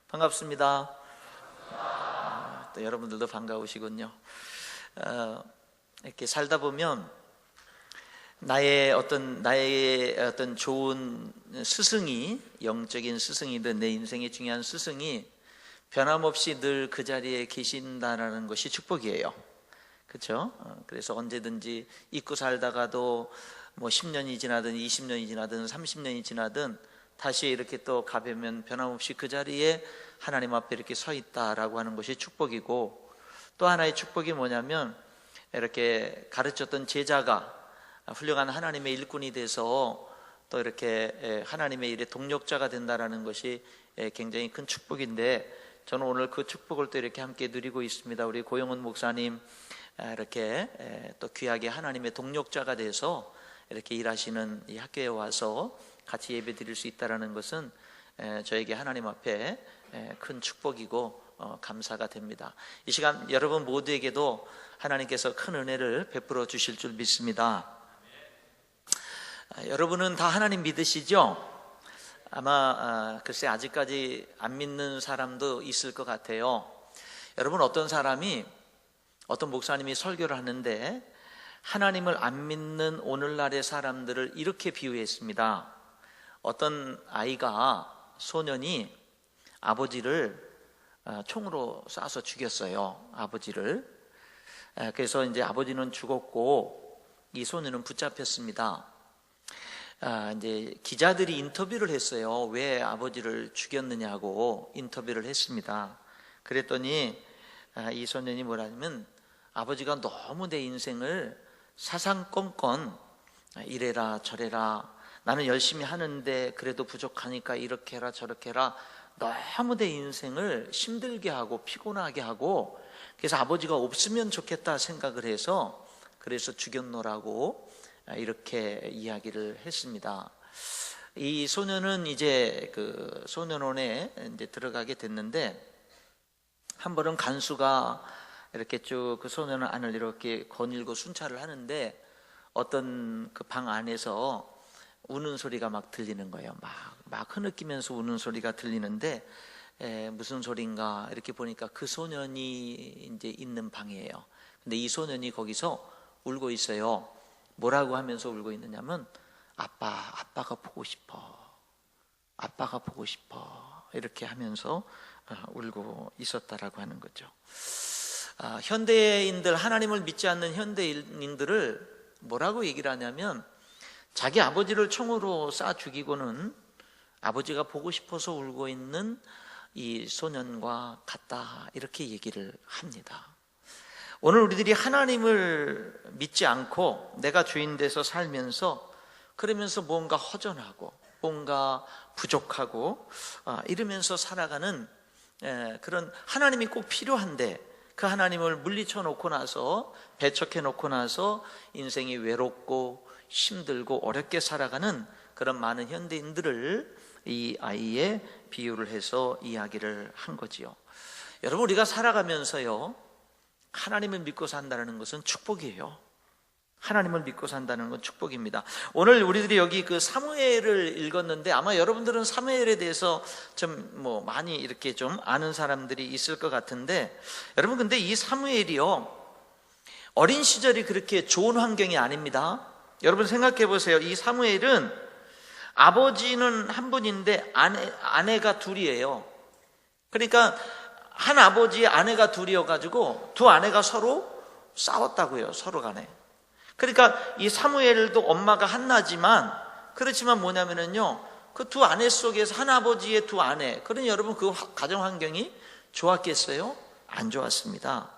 반갑습니다. 또 여러분들도 반가우시군요. 이렇게 살다 보면 나의 어떤 좋은 스승이, 영적인 스승이든 내 인생의 중요한 스승이 변함없이 늘 그 자리에 계신다라는 것이 축복이에요. 그렇죠? 그래서 언제든지 잊고 살다가도 뭐 10년이 지나든 20년이 지나든 30년이 지나든 다시 이렇게 또 가보면 변함없이 그 자리에 하나님 앞에 이렇게 서 있다라고 하는 것이 축복이고, 또 하나의 축복이 뭐냐면 이렇게 가르쳤던 제자가 훌륭한 하나님의 일꾼이 돼서 또 이렇게 하나님의 일에 동력자가 된다라는 것이 굉장히 큰 축복인데, 저는 오늘 그 축복을 또 이렇게 함께 누리고 있습니다. 우리 고영훈 목사님 이렇게 또 귀하게 하나님의 동력자가 돼서 이렇게 일하시는 이 학교에 와서 같이 예배 드릴 수 있다는 것은 저에게 하나님 앞에 큰 축복이고 감사가 됩니다. 이 시간 여러분 모두에게도 하나님께서 큰 은혜를 베풀어 주실 줄 믿습니다. 여러분은 다 하나님 믿으시죠? 아마 글쎄 아직까지 안 믿는 사람도 있을 것 같아요. 여러분, 어떤 목사님이 설교를 하는데 하나님을 안 믿는 오늘날의 사람들을 이렇게 비유했습니다. 어떤 소년이 아버지를 총으로 쏴서 죽였어요. 아버지를. 그래서 이제 아버지는 죽었고 이 소년은 붙잡혔습니다. 이제 기자들이 인터뷰를 했어요. 왜 아버지를 죽였느냐고 인터뷰를 했습니다. 그랬더니 이 소년이 뭐라냐면, 아버지가 너무 내 인생을 사상건건 이래라 저래라, 나는 열심히 하는데 그래도 부족하니까 이렇게 해라 저렇게 해라, 너무 내 인생을 힘들게 하고 피곤하게 하고, 그래서 아버지가 없으면 좋겠다 생각을 해서 그래서 죽였노라고 이렇게 이야기를 했습니다. 이 소년은 이제 그 소년원에 이제 들어가게 됐는데, 한 번은 간수가 이렇게 쭉 그 소년 안을 이렇게 거닐고 순찰을 하는데 어떤 그 방 안에서 우는 소리가 막 들리는 거예요. 막 흐느끼면서 우는 소리가 들리는데 무슨 소린가 이렇게 보니까 그 소년이 이제 있는 방이에요. 근데 이 소년이 거기서 울고 있어요. 뭐라고 하면서 울고 있느냐면, 아빠가 보고 싶어. 아빠가 보고 싶어. 이렇게 하면서 울고 있었다라고 하는 거죠. 현대인들, 하나님을 믿지 않는 현대인들을 뭐라고 얘기를 하냐면, 자기 아버지를 총으로 쏴 죽이고는 아버지가 보고 싶어서 울고 있는 이 소년과 같다, 이렇게 얘기를 합니다. 오늘 우리들이 하나님을 믿지 않고 내가 주인 돼서 살면서, 그러면서 뭔가 허전하고 뭔가 부족하고 이러면서 살아가는 그런 하나님이 꼭 필요한데, 그 하나님을 물리쳐 놓고 나서, 배척해 놓고 나서 인생이 외롭고 힘들고 어렵게 살아가는 그런 많은 현대인들을 이 아이에 비유를 해서 이야기를 한 거지요. 여러분, 우리가 살아가면서요, 하나님을 믿고 산다는 것은 축복이에요. 하나님을 믿고 산다는 건 축복입니다. 오늘 우리들이 여기 그 사무엘을 읽었는데, 아마 여러분들은 사무엘에 대해서 좀 많이 이렇게 좀 아는 사람들이 있을 것 같은데, 여러분 근데 이 사무엘이요, 어린 시절이 그렇게 좋은 환경이 아닙니다. 여러분 생각해 보세요. 이 사무엘은 아버지는 한 분인데 아내가 둘이에요. 그러니까 한 아버지의 아내가 둘이어가지고 두 아내가 서로 싸웠다고요, 서로 간에. 그러니까 이 사무엘도 엄마가 한나지만, 그렇지만 뭐냐면은요, 그 두 아내 속에서 한 아버지의 두 아내, 그러니 여러분 그 가정 환경이 좋았겠어요? 안 좋았습니다.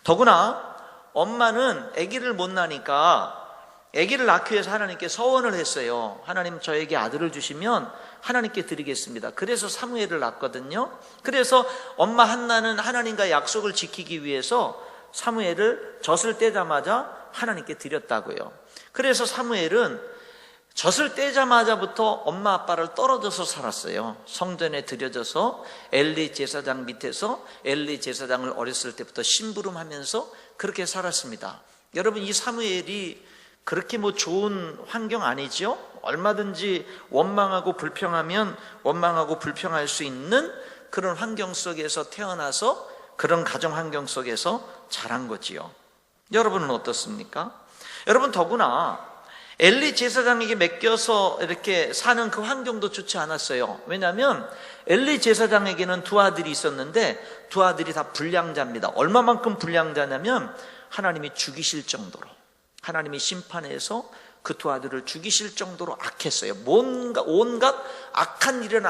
더구나 엄마는 아기를 못 낳으니까 아기를 낳기 위해서 하나님께 서원을 했어요. 하나님, 저에게 아들을 주시면 하나님께 드리겠습니다. 그래서 사무엘을 낳았거든요. 그래서 엄마 한나는 하나님과 약속을 지키기 위해서 사무엘을 젖을 떼자마자 하나님께 드렸다고요. 그래서 사무엘은 젖을 떼자마자부터 엄마 아빠를 떨어져서 살았어요. 성전에 들여져서 엘리 제사장 밑에서 엘리 제사장을 어렸을 때부터 심부름하면서 그렇게 살았습니다. 여러분, 이 사무엘이 그렇게 좋은 환경 아니죠? 얼마든지 원망하고 불평하면 원망하고 불평할 수 있는 그런 환경 속에서 태어나서 그런 가정 환경 속에서 자란 거지요. 여러분은 어떻습니까? 여러분, 더구나 엘리 제사장에게 맡겨서 이렇게 사는 그 환경도 좋지 않았어요. 왜냐하면 엘리 제사장에게는 두 아들이 있었는데 두 아들이 다 불량자입니다. 얼마만큼 불량자냐면 하나님이 죽이실 정도로, 하나님이 심판해서 그 두 아들을 죽이실 정도로 악했어요. 온갖 악한 일은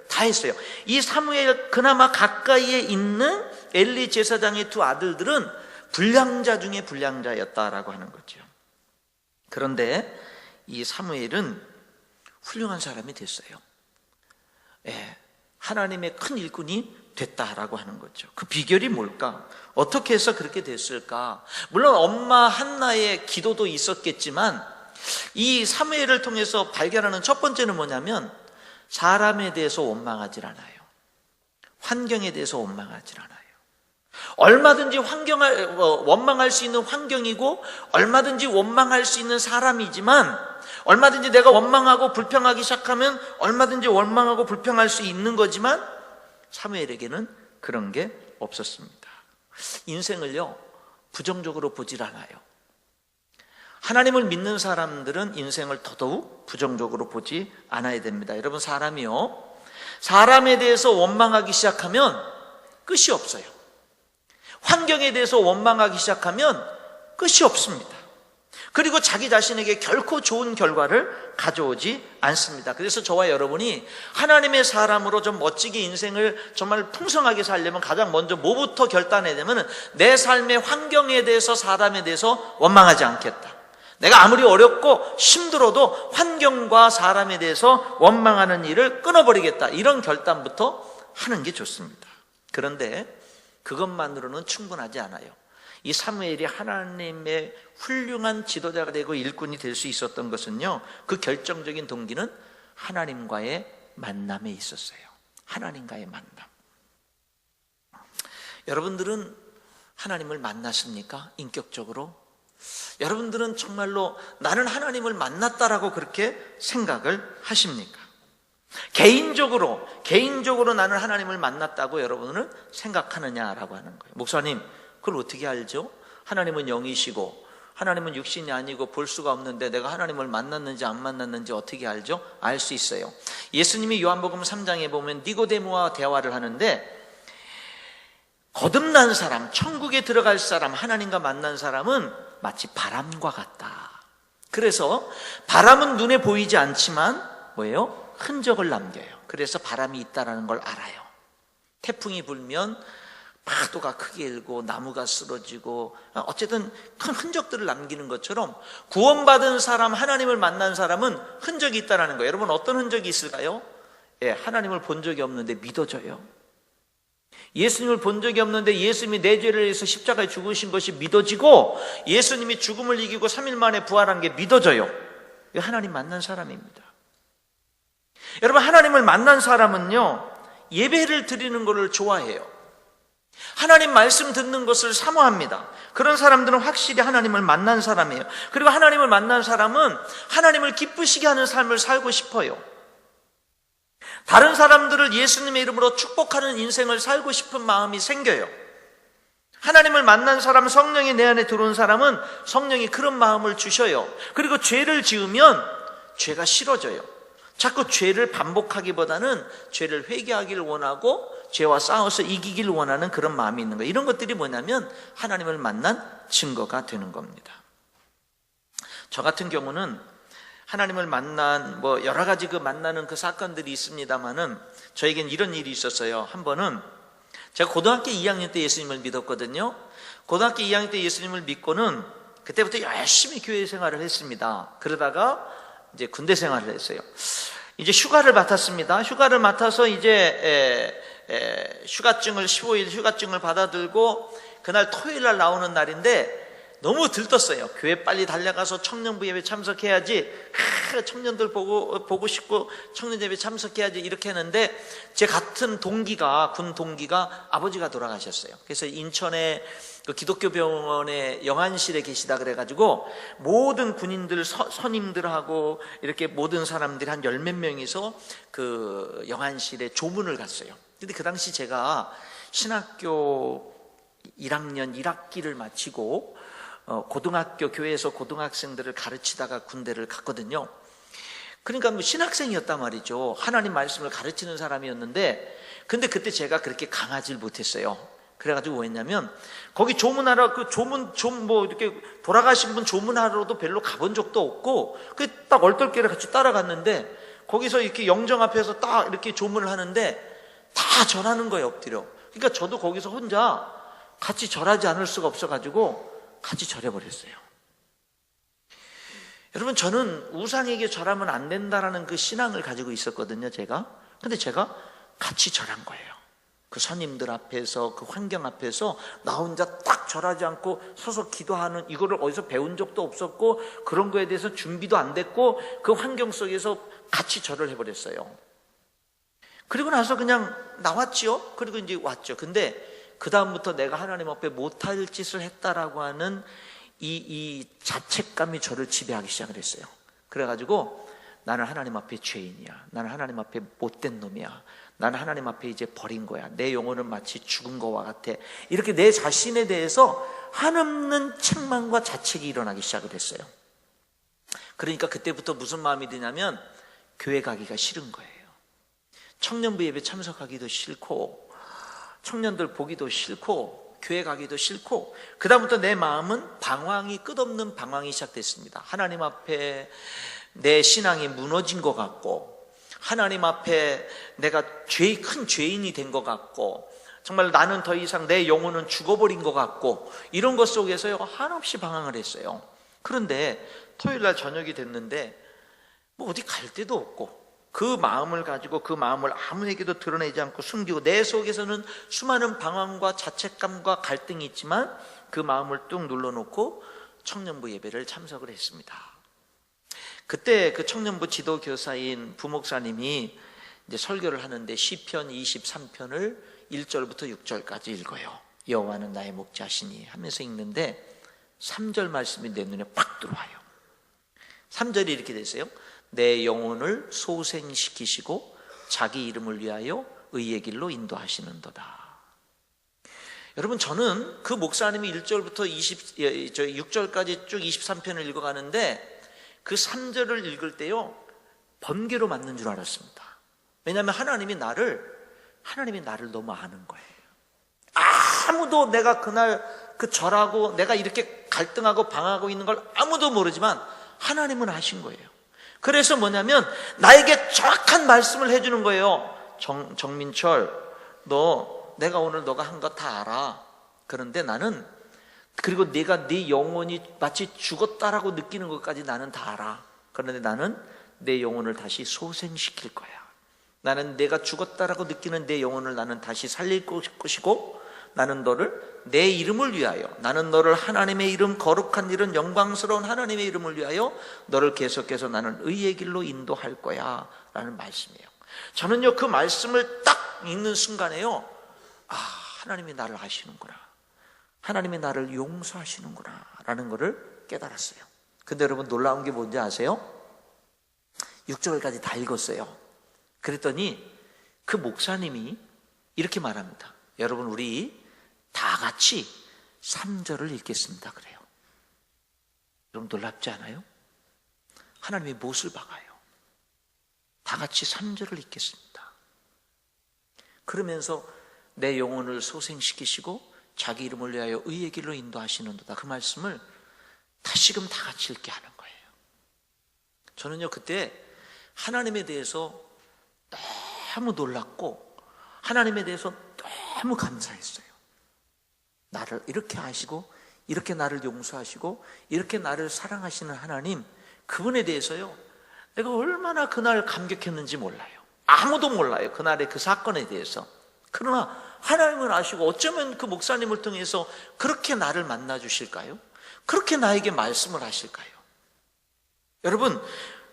다 했어요. 이 사무엘 그나마 가까이에 있는 엘리 제사장의 두 아들들은 불량자 중에 불량자였다라고 하는 거죠. 그런데 이 사무엘은 훌륭한 사람이 됐어요. 하나님의 큰 일꾼이 됐다라고 하는 거죠. 그 비결이 뭘까? 어떻게 해서 그렇게 됐을까? 물론 엄마 한나의 기도도 있었겠지만 이 사무엘을 통해서 발견하는 첫 번째는 뭐냐면 사람에 대해서 원망하지 않아요. 환경에 대해서 원망하지 않아요. 얼마든지 원망할 수 있는 환경이고 얼마든지 원망할 수 있는 사람이지만 얼마든지 내가 원망하고 불평하기 시작하면 얼마든지 원망하고 불평할 수 있는 거지만 사무엘에게는 그런 게 없었습니다. 인생을요 부정적으로 보질 않아요. 하나님을 믿는 사람들은 인생을 더더욱 부정적으로 보지 않아야 됩니다. 여러분, 사람이요 사람에 대해서 원망하기 시작하면 끝이 없어요. 환경에 대해서 원망하기 시작하면 끝이 없습니다. 그리고 자기 자신에게 결코 좋은 결과를 가져오지 않습니다. 그래서 저와 여러분이 하나님의 사람으로 좀 멋지게 인생을 정말 풍성하게 살려면 가장 먼저 뭐부터 결단해야 되면 내 삶의 환경에 대해서 사람에 대해서 원망하지 않겠다. 내가 아무리 어렵고 힘들어도 환경과 사람에 대해서 원망하는 일을 끊어버리겠다. 이런 결단부터 하는 게 좋습니다. 그런데 그것만으로는 충분하지 않아요. 이 사무엘이 하나님의 훌륭한 지도자가 되고 일꾼이 될 수 있었던 것은요, 그 결정적인 동기는 하나님과의 만남에 있었어요. 하나님과의 만남. 여러분들은 하나님을 만났습니까? 인격적으로? 여러분들은 정말로 나는 하나님을 만났다라고 그렇게 생각을 하십니까? 개인적으로 나는 하나님을 만났다고 여러분은 생각하느냐라고 하는 거예요. 목사님, 그걸 어떻게 알죠? 하나님은 영이시고 하나님은 육신이 아니고 볼 수가 없는데 내가 하나님을 만났는지 안 만났는지 어떻게 알죠? 알 수 있어요. 예수님이 요한복음 3장에 보면 니고데모와 대화를 하는데 거듭난 사람, 천국에 들어갈 사람, 하나님과 만난 사람은 마치 바람과 같다. 그래서 바람은 눈에 보이지 않지만 뭐예요? 흔적을 남겨요. 그래서 바람이 있다는 걸 알아요. 태풍이 불면 파도가 크게 일고 나무가 쓰러지고 어쨌든 큰 흔적들을 남기는 것처럼 구원받은 사람, 하나님을 만난 사람은 흔적이 있다는 거예요. 여러분, 어떤 흔적이 있을까요? 하나님을 본 적이 없는데 믿어져요. 예수님을 본 적이 없는데 예수님이 내 죄를 위해서 십자가에 죽으신 것이 믿어지고 예수님이 죽음을 이기고 3일 만에 부활한 게 믿어져요. 이거 하나님 만난 사람입니다. 여러분, 하나님을 만난 사람은요 예배를 드리는 것을 좋아해요. 하나님 말씀 듣는 것을 사모합니다. 그런 사람들은 확실히 하나님을 만난 사람이에요. 그리고 하나님을 만난 사람은 하나님을 기쁘시게 하는 삶을 살고 싶어요. 다른 사람들을 예수님의 이름으로 축복하는 인생을 살고 싶은 마음이 생겨요. 하나님을 만난 사람, 성령이 내 안에 들어온 사람은 성령이 그런 마음을 주셔요. 그리고 죄를 지으면 죄가 싫어져요. 자꾸 죄를 반복하기보다는 죄를 회개하기를 원하고 죄와 싸워서 이기기를 원하는 그런 마음이 있는 거예요. 이런 것들이 뭐냐면 하나님을 만난 증거가 되는 겁니다. 저 같은 경우는 하나님을 만난 여러 가지 만나는 그 사건들이 있습니다만은 저에겐 이런 일이 있었어요. 한 번은 제가 고등학교 2학년 때 예수님을 믿었거든요. 고등학교 2학년 때 예수님을 믿고는 그때부터 열심히 교회 생활을 했습니다. 그러다가 이제 군대 생활을 했어요. 이제 휴가를 맡았습니다. 휴가를 맡아서 이제 휴가증을 15일 휴가증을 받아들고 그날 토요일 날 나오는 날인데 너무 들떴어요. 교회 빨리 달려가서 청년부 예배 참석해야지. 청년들 보고 싶고 청년 예배 참석해야지 이렇게 했는데 제 같은 동기가 군 동기가 아버지가 돌아가셨어요. 그래서 인천에 그 기독교 병원의 영안실에 계시다 그래가지고 모든 군인들 선임들하고 이렇게 모든 사람들이 한 10몇 명이서 그 영안실에 조문을 갔어요. 근데 그 당시 제가 신학교 1학년 1학기를 마치고 고등학교 교회에서 고등학생들을 가르치다가 군대를 갔거든요. 그러니까 뭐 신학생이었단 말이죠. 하나님 말씀을 가르치는 사람이었는데, 근데 그때 제가 그렇게 강하질 못했어요. 그래가지고 뭐 했냐면, 거기 조문하러, 뭐 이렇게 돌아가신 분 조문하러도 별로 가본 적도 없고, 그 딱 얼떨결에 같이 따라갔는데, 거기서 이렇게 영정 앞에서 딱 이렇게 조문을 하는데, 다 절하는 거예요, 엎드려. 그러니까 저도 거기서 혼자 같이 절하지 않을 수가 없어가지고, 같이 절해버렸어요. 여러분, 저는 우상에게 절하면 안 된다라는 그 신앙을 가지고 있었거든요, 제가. 근데 제가 같이 절한 거예요. 그 선임들 앞에서, 그 환경 앞에서 나 혼자 딱 절하지 않고 서서 기도하는, 이거를 어디서 배운 적도 없었고 그런 거에 대해서 준비도 안 됐고, 그 환경 속에서 같이 절을 해버렸어요. 그리고 나서 그냥 나왔지요. 그리고 이제 왔죠. 근데 그 다음부터 내가 하나님 앞에 못할 짓을 했다라고 하는 이 자책감이 저를 지배하기 시작을 했어요. 그래가지고 나는 하나님 앞에 죄인이야. 나는 하나님 앞에 못된 놈이야. 나는 하나님 앞에 이제 버린 거야. 내 영혼은 마치 죽은 거와 같아. 이렇게 내 자신에 대해서 한없는 책망과 자책이 일어나기 시작을 했어요. 그러니까 그때부터 무슨 마음이 드냐면 교회 가기가 싫은 거예요. 청년부 예배 참석하기도 싫고, 청년들 보기도 싫고, 교회 가기도 싫고, 그 다음부터 내 마음은 방황이, 끝없는 방황이 시작됐습니다. 하나님 앞에 내 신앙이 무너진 것 같고, 하나님 앞에 내가 큰 죄인이 된 것 같고, 정말 나는 더 이상 내 영혼은 죽어버린 것 같고, 이런 것 속에서요 한없이 방황을 했어요. 그런데 토요일날 저녁이 됐는데 뭐 어디 갈 데도 없고, 그 마음을 가지고 그 마음을 아무에게도 드러내지 않고 숨기고, 내 속에서는 수많은 방황과 자책감과 갈등이 있지만 그 마음을 뚝 눌러놓고 청년부 예배를 참석을 했습니다. 그때 그 청년부 지도교사인 부목사님이 이제 설교를 하는데 시편 23편을 1절부터 6절까지 읽어요. 여호와는 나의 목자시니 하면서 읽는데 3절 말씀이 내 눈에 팍 들어와요. 3절이 이렇게 됐어요. 내 영혼을 소생시키시고 자기 이름을 위하여 의의 길로 인도하시는도다. 여러분, 저는 그 목사님이 1절부터 6절까지 쭉 23편을 읽어가는데 그 3절을 읽을 때요 번개로 맞는 줄 알았습니다. 왜냐하면 하나님이 나를 너무 아는 거예요. 아무도 내가 그날 그 절하고 내가 이렇게 갈등하고 방황하고 있는 걸 아무도 모르지만 하나님은 아신 거예요. 그래서 뭐냐면 나에게 정확한 말씀을 해주는 거예요. 정민철, 내가 오늘 너가 한 거 다 알아. 그런데 나는, 그리고 네가 네 영혼이 마치 죽었다라고 느끼는 것까지 나는 다 알아. 그런데 나는 내 영혼을 다시 소생시킬 거야. 나는 내가 죽었다라고 느끼는 내 영혼을 나는 다시 살릴 것이고, 나는 너를 내 이름을 위하여, 나는 너를 하나님의 이름, 거룩한 이름, 영광스러운 하나님의 이름을 위하여 너를 계속해서 나는 의의 길로 인도할 거야 라는 말씀이에요. 저는요 그 말씀을 딱 읽는 순간에요, 하나님이 나를 아시는구나, 하나님이 나를 용서하시는구나 라는 것을 깨달았어요. 근데 여러분, 놀라운 게 뭔지 아세요? 6절까지 다 읽었어요. 그랬더니 그 목사님이 이렇게 말합니다. 여러분, 우리 다 같이 3절을 읽겠습니다. 그래요. 여러분, 놀랍지 않아요? 하나님의 못을 박아요. 다 같이 3절을 읽겠습니다. 그러면서 내 영혼을 소생시키시고 자기 이름을 위하여 의의 길로 인도하시는도다, 그 말씀을 다시금 다 같이 읽게 하는 거예요. 저는요 그때 하나님에 대해서 너무 놀랐고 하나님에 대해서 너무 감사했어요. 나를 이렇게 아시고 이렇게 나를 용서하시고 이렇게 나를 사랑하시는 하나님, 그분에 대해서요 내가 얼마나 그날 감격했는지 몰라요. 아무도 몰라요, 그날의 그 사건에 대해서. 그러나 하나님은 아시고 어쩌면 그 목사님을 통해서 그렇게 나를 만나 주실까요? 그렇게 나에게 말씀을 하실까요? 여러분,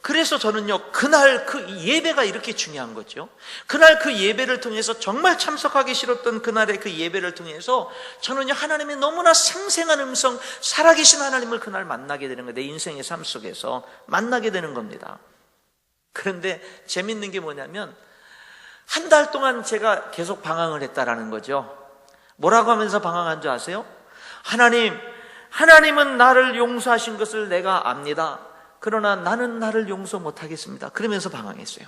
그래서 저는요 그날 그 예배가 이렇게 중요한 거죠. 그날 그 예배를 통해서, 정말 참석하기 싫었던 그날의 그 예배를 통해서 저는요 하나님의 너무나 생생한 음성, 살아계신 하나님을 그날 만나게 되는 거예요. 내 인생의 삶 속에서 만나게 되는 겁니다. 그런데 재밌는 게 뭐냐면 한 달 동안 제가 계속 방황을 했다라는 거죠. 뭐라고 하면서 방황한 줄 아세요? 하나님은 나를 용서하신 것을 내가 압니다. 그러나 나는 나를 용서 못하겠습니다. 그러면서 방황했어요.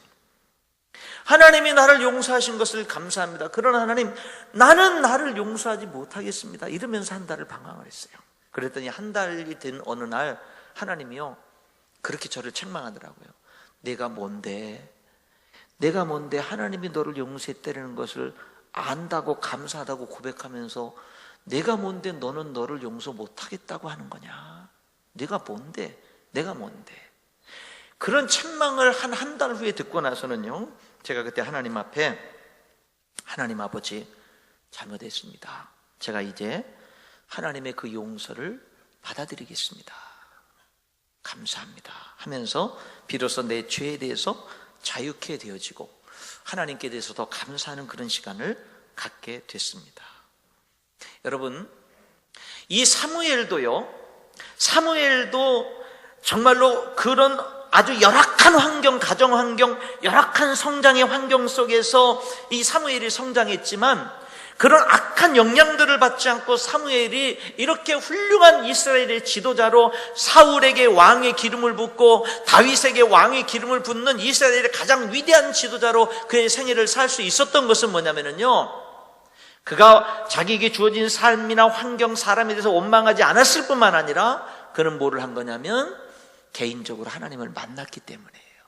하나님이 나를 용서하신 것을 감사합니다. 그러나 하나님, 나는 나를 용서하지 못하겠습니다. 이러면서 한 달을 방황을 했어요. 그랬더니 한 달이 된 어느 날 하나님이요, 그렇게 저를 책망하더라고요. 내가 뭔데 하나님이 너를 용서했다는 것을 안다고 감사하다고 고백하면서 내가 뭔데 너는 너를 용서 못하겠다고 하는 거냐? 내가 뭔데? 그런 책망을 한 달 후에 듣고 나서는요, 제가 그때 하나님 앞에, 하나님 아버지, 잘못했습니다. 제가 이제 하나님의 그 용서를 받아들이겠습니다. 감사합니다 하면서 비로소 내 죄에 대해서 자유케 되어지고 하나님께 대해서 더 감사하는 그런 시간을 갖게 됐습니다. 여러분, 이 사무엘도 정말로 그런 아주 열악한 환경, 가정 환경, 열악한 성장의 환경 속에서 이 사무엘이 성장했지만 그런 악한 영향들을 받지 않고 사무엘이 이렇게 훌륭한 이스라엘의 지도자로 사울에게 왕의 기름을 붓고 다윗에게 왕의 기름을 붓는 이스라엘의 가장 위대한 지도자로 그의 생애를 살 수 있었던 것은 뭐냐면요, 그가 자기에게 주어진 삶이나 환경, 사람에 대해서 원망하지 않았을 뿐만 아니라 그는 뭐를 한 거냐면 개인적으로 하나님을 만났기 때문이에요.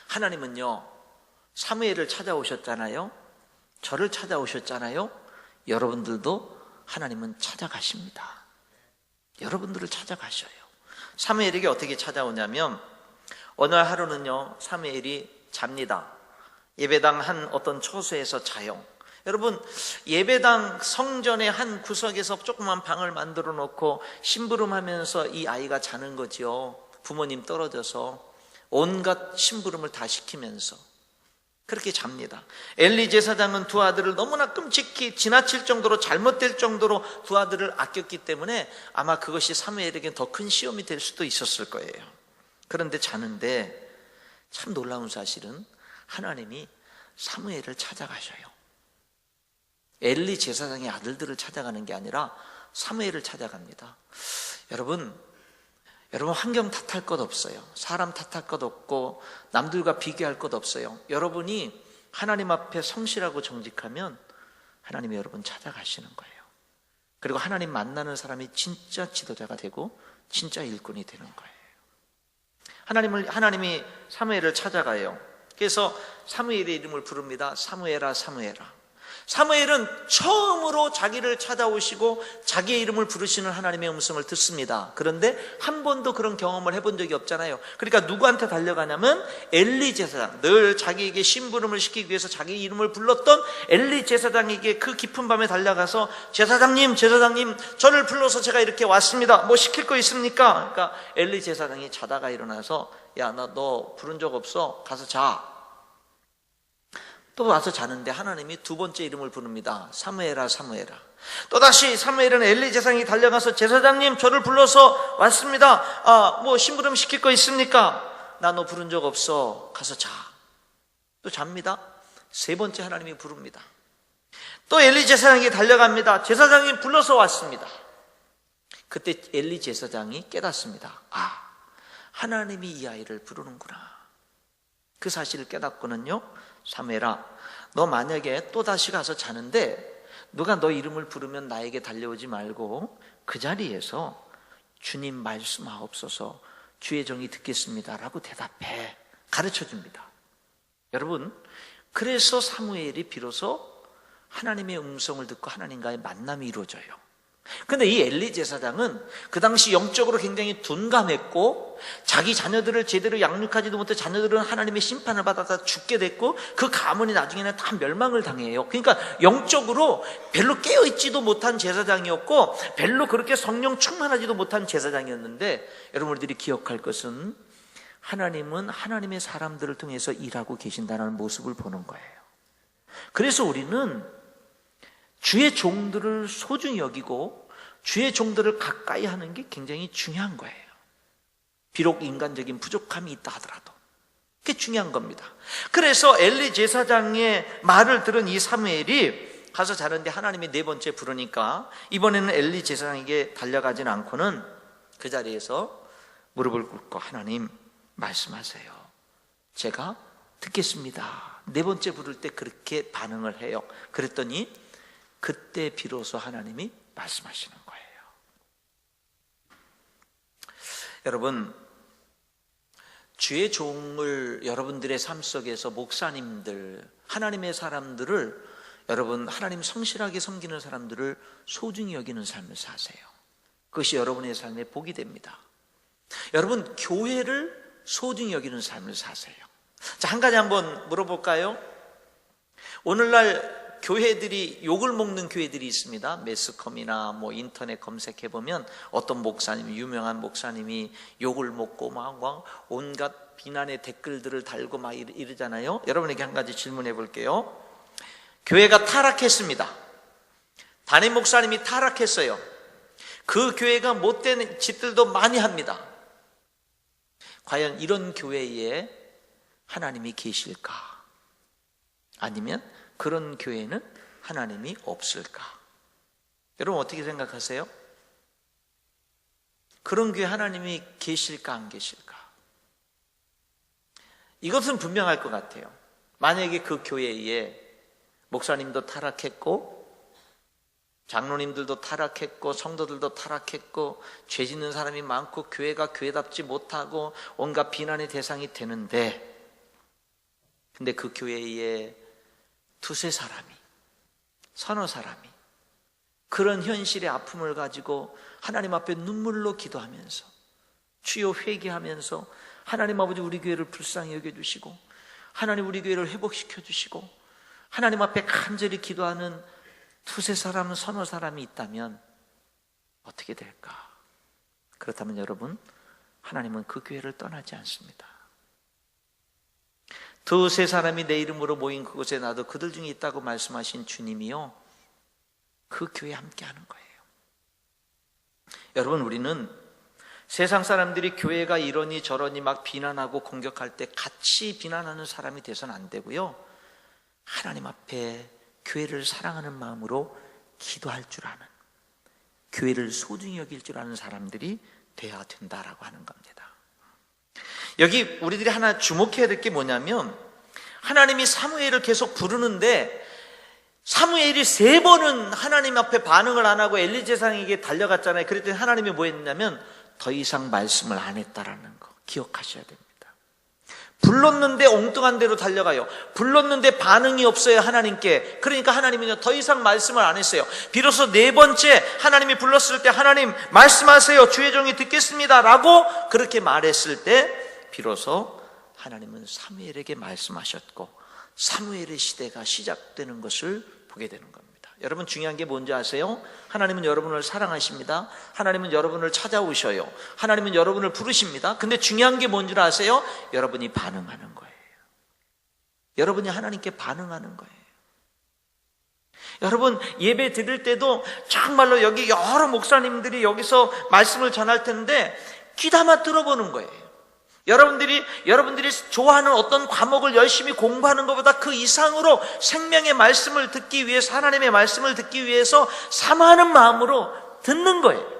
하나님은요, 사무엘을 찾아오셨잖아요. 저를 찾아오셨잖아요. 여러분들도 하나님은 찾아가십니다. 여러분들을 찾아가셔요. 사무엘에게 어떻게 찾아오냐면 어느 하루는요, 사무엘이 잡니다. 예배당 한 어떤 처소에서 자요. 여러분, 예배당 성전의 한 구석에서 조그만 방을 만들어 놓고 심부름하면서 이 아이가 자는 거지요. 부모님 떨어져서 온갖 심부름을 다 시키면서 그렇게 잡니다. 엘리 제사장은 두 아들을 너무나 끔찍히 지나칠 정도로, 잘못될 정도로 두 아들을 아꼈기 때문에 아마 그것이 사무엘에게 더 큰 시험이 될 수도 있었을 거예요. 그런데 자는데 참 놀라운 사실은 하나님이 사무엘을 찾아가셔요. 엘리 제사장의 아들들을 찾아가는 게 아니라 사무엘을 찾아갑니다. 여러분 환경 탓할 것 없어요. 사람 탓할 것 없고 남들과 비교할 것 없어요. 여러분이 하나님 앞에 성실하고 정직하면 하나님이 여러분 찾아가시는 거예요. 그리고 하나님 만나는 사람이 진짜 지도자가 되고 진짜 일꾼이 되는 거예요. 하나님이 사무엘을 찾아가요. 그래서 사무엘의 이름을 부릅니다. 사무엘아, 사무엘아. 사무엘은 처음으로 자기를 찾아오시고 자기의 이름을 부르시는 하나님의 음성을 듣습니다. 그런데 한 번도 그런 경험을 해본 적이 없잖아요. 그러니까 누구한테 달려가냐면 엘리 제사장, 늘 자기에게 심부름을 시키기 위해서 자기 이름을 불렀던 엘리 제사장에게 그 깊은 밤에 달려가서 제사장님 저를 불러서 제가 이렇게 왔습니다. 뭐 시킬 거 있습니까? 그러니까 엘리 제사장이 자다가 일어나서 야, 너 부른 적 없어? 가서 자. 또 와서 자는데 하나님이 두 번째 이름을 부릅니다. 사무엘아, 사무엘아. 또다시 사무엘은 엘리 제사장이 달려가서 제사장님 저를 불러서 왔습니다. 뭐 심부름 시킬 거 있습니까? 나 너 부른 적 없어. 가서 자. 또 잡니다. 세 번째 하나님이 부릅니다. 또 엘리 제사장이 달려갑니다. 제사장이 불러서 왔습니다. 그때 엘리 제사장이 깨닫습니다. 하나님이 이 아이를 부르는구나. 그 사실을 깨닫고는요, 사무엘아, 너 만약에 또다시 가서 자는데 누가 너 이름을 부르면 나에게 달려오지 말고 그 자리에서 주님 말씀하옵소서, 주의 종이 듣겠습니다 라고 대답해. 가르쳐줍니다. 여러분, 그래서 사무엘이 비로소 하나님의 음성을 듣고 하나님과의 만남이 이루어져요. 근데 이 엘리 제사장은 그 당시 영적으로 굉장히 둔감했고 자기 자녀들을 제대로 양육하지도 못해 자녀들은 하나님의 심판을 받아서 죽게 됐고 그 가문이 나중에는 다 멸망을 당해요. 그러니까 영적으로 별로 깨어있지도 못한 제사장이었고 별로 그렇게 성령 충만하지도 못한 제사장이었는데 여러분들이 기억할 것은 하나님은 하나님의 사람들을 통해서 일하고 계신다는 모습을 보는 거예요. 그래서 우리는 주의 종들을 소중히 여기고 주의 종들을 가까이 하는 게 굉장히 중요한 거예요. 비록 인간적인 부족함이 있다 하더라도. 그게 중요한 겁니다. 그래서 엘리 제사장의 말을 들은 이 사무엘이 가서 자는데 하나님이 네 번째 부르니까 이번에는 엘리 제사장에게 달려가진 않고는 그 자리에서 무릎을 꿇고 하나님 말씀하세요. 제가 듣겠습니다. 네 번째 부를 때 그렇게 반응을 해요. 그랬더니 그때 비로소 하나님이 말씀하시는 거예요. 여러분, 주의 종을 여러분들의 삶 속에서 목사님들, 하나님의 사람들을 여러분 하나님 성실하게 섬기는 사람들을 소중히 여기는 삶을 사세요. 그것이 여러분의 삶에 복이 됩니다. 여러분 교회를 소중히 여기는 삶을 사세요. 자, 한 가지 한번 물어볼까요? 오늘날 교회들이 욕을 먹는 교회들이 있습니다. 매스컴이나 뭐 인터넷 검색해 보면 어떤 목사님이, 유명한 목사님이 욕을 먹고 막 온갖 비난의 댓글들을 달고 막 이러잖아요. 여러분에게 한 가지 질문해 볼게요. 교회가 타락했습니다. 담임 목사님이 타락했어요. 그 교회가 못된 짓들도 많이 합니다. 과연 이런 교회에 하나님이 계실까? 아니면 그런 교회는 하나님이 없을까? 여러분 어떻게 생각하세요? 그런 교회 하나님이 계실까 안 계실까? 이것은 분명할 것 같아요. 만약에 그 교회에 목사님도 타락했고 장로님들도 타락했고 성도들도 타락했고 죄 짓는 사람이 많고 교회가 교회답지 못하고 온갖 비난의 대상이 되는데, 근데 그 교회에 두세 사람이, 서너 사람이 그런 현실의 아픔을 가지고 하나님 앞에 눈물로 기도하면서 주여 회개하면서 하나님 아버지 우리 교회를 불쌍히 여겨주시고 하나님 우리 교회를 회복시켜 주시고 하나님 앞에 간절히 기도하는 두세 사람, 서너 사람이 있다면 어떻게 될까? 그렇다면 여러분, 하나님은 그 교회를 떠나지 않습니다. 두세 사람이 내 이름으로 모인 그곳에 나도 그들 중에 있다고 말씀하신 주님이요, 그 교회에 함께하는 거예요. 여러분, 우리는 세상 사람들이 교회가 이러니 저러니 막 비난하고 공격할 때 같이 비난하는 사람이 돼서는 안 되고요, 하나님 앞에 교회를 사랑하는 마음으로 기도할 줄 아는, 교회를 소중히 여길 줄 아는 사람들이 돼야 된다라고 하는 겁니다. 여기 우리들이 하나 주목해야 될 게 뭐냐면, 하나님이 사무엘을 계속 부르는데 사무엘이 3번은 하나님 앞에 반응을 안 하고 엘리 제사장에게 달려갔잖아요. 그랬더니 하나님이 뭐 했냐면 더 이상 말씀을 안 했다라는 거 기억하셔야 됩니다. 불렀는데 엉뚱한 데로 달려가요. 불렀는데 반응이 없어요, 하나님께. 그러니까 하나님은 더 이상 말씀을 안 했어요. 비로소 4번째 하나님이 불렀을 때 하나님 말씀하세요, 주의 종이 듣겠습니다 라고 그렇게 말했을 때 비로소 하나님은 사무엘에게 말씀하셨고 사무엘의 시대가 시작되는 것을 보게 되는 겁니다. 여러분, 중요한 게 뭔지 아세요? 하나님은 여러분을 사랑하십니다. 하나님은 여러분을 찾아오셔요. 하나님은 여러분을 부르십니다. 근데 중요한 게 뭔지 아세요? 여러분이 반응하는 거예요. 여러분이 하나님께 반응하는 거예요. 여러분, 예배 드릴 때도 정말로 여기 여러 목사님들이 여기서 말씀을 전할 텐데 귀담아 들어보는 거예요. 여러분들이 좋아하는 어떤 과목을 열심히 공부하는 것보다 그 이상으로 생명의 말씀을 듣기 위해서, 하나님의 말씀을 듣기 위해서 사모하는 마음으로 듣는 거예요.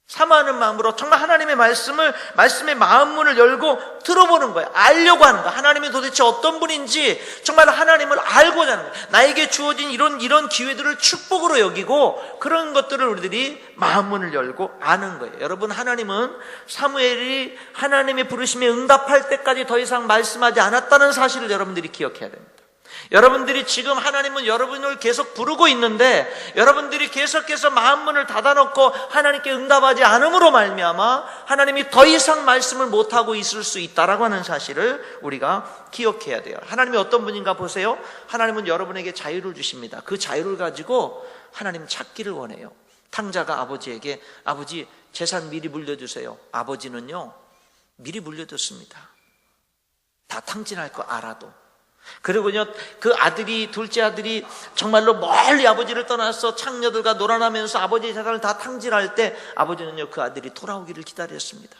사모하는 마음으로 정말 하나님의 말씀의 마음문을 열고 들어보는 거예요. 알려고 하는 거예요. 하나님이 도대체 어떤 분인지 정말 하나님을 알고자 하는 거예요. 나에게 주어진 이런 기회들을 축복으로 여기고 그런 것들을 우리들이 마음문을 열고 아는 거예요. 여러분, 하나님은 사무엘이 하나님의 부르심에 응답할 때까지 더 이상 말씀하지 않았다는 사실을 여러분들이 기억해야 됩니다. 여러분들이 지금 하나님은 여러분을 계속 부르고 있는데 여러분들이 계속해서 마음문을 닫아놓고 하나님께 응답하지 않음으로 말미암아 하나님이 더 이상 말씀을 못하고 있을 수 있다라고 하는 사실을 우리가 기억해야 돼요. 하나님이 어떤 분인가 보세요. 하나님은 여러분에게 자유를 주십니다. 그 자유를 가지고 하나님 찾기를 원해요. 탕자가 아버지에게 아버지 재산 미리 물려주세요. 아버지는요 미리 물려줬습니다. 다 탕진할 거 알아도. 그리고요, 그 아들이, 둘째 아들이 정말로 멀리 아버지를 떠나서 창녀들과 놀아나면서 아버지의 재산을 다 탕진할 때 아버지는요, 그 아들이 돌아오기를 기다렸습니다.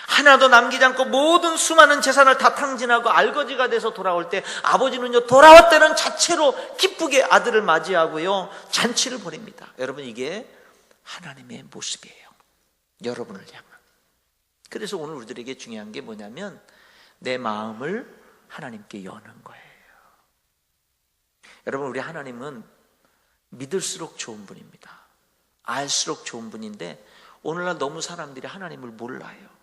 하나도 남기지 않고 모든 수많은 재산을 다 탕진하고 알거지가 돼서 돌아올 때 아버지는요, 돌아왔다는 자체로 기쁘게 아들을 맞이하고요, 잔치를 벌입니다. 여러분, 이게 하나님의 모습이에요. 여러분을 향한. 그래서 오늘 우리들에게 중요한 게 뭐냐면 내 마음을 하나님께 여는 거예요. 여러분, 우리 하나님은 믿을수록 좋은 분입니다. 알수록 좋은 분인데 오늘날 너무 사람들이 하나님을 몰라요.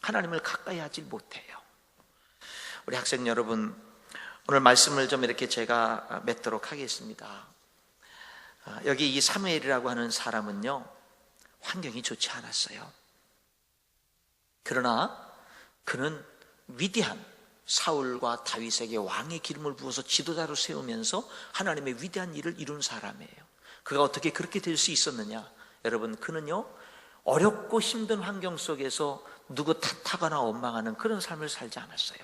하나님을 가까이 하질 못해요. 우리 학생 여러분, 오늘 말씀을 좀 이렇게 제가 맺도록 하겠습니다. 여기 이 사무엘이라고 하는 사람은요, 환경이 좋지 않았어요. 그러나 그는 위대한 사울과 다윗에게 왕의 기름을 부어서 지도자로 세우면서 하나님의 위대한 일을 이룬 사람이에요. 그가 어떻게 그렇게 될 수 있었느냐? 여러분, 그는요, 어렵고 힘든 환경 속에서 누구 탓하거나 원망하는 그런 삶을 살지 않았어요.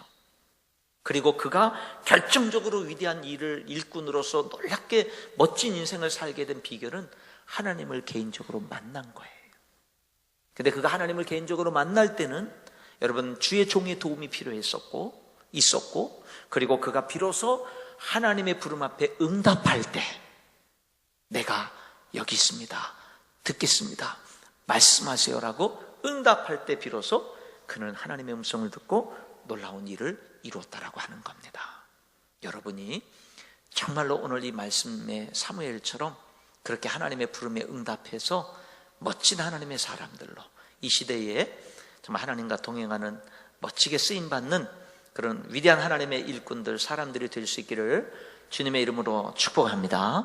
그리고 그가 결정적으로 위대한 일꾼으로서 놀랍게 멋진 인생을 살게 된 비결은 하나님을 개인적으로 만난 거예요. 근데 그가 하나님을 개인적으로 만날 때는 여러분, 주의 종의 도움이 있었고, 그리고 그가 비로소 하나님의 부름 앞에 응답할 때 내가 여기 있습니다, 듣겠습니다, 말씀하세요라고 응답할 때 비로소 그는 하나님의 음성을 듣고 놀라운 일을 이루었다라고 하는 겁니다. 여러분이 정말로 오늘 이 말씀의 사무엘처럼 그렇게 하나님의 부름에 응답해서 멋진 하나님의 사람들로 이 시대에 정말 하나님과 동행하는 멋지게 쓰임받는 그런 위대한 하나님의 일꾼들, 사람들이 될 수 있기를 주님의 이름으로 축복합니다.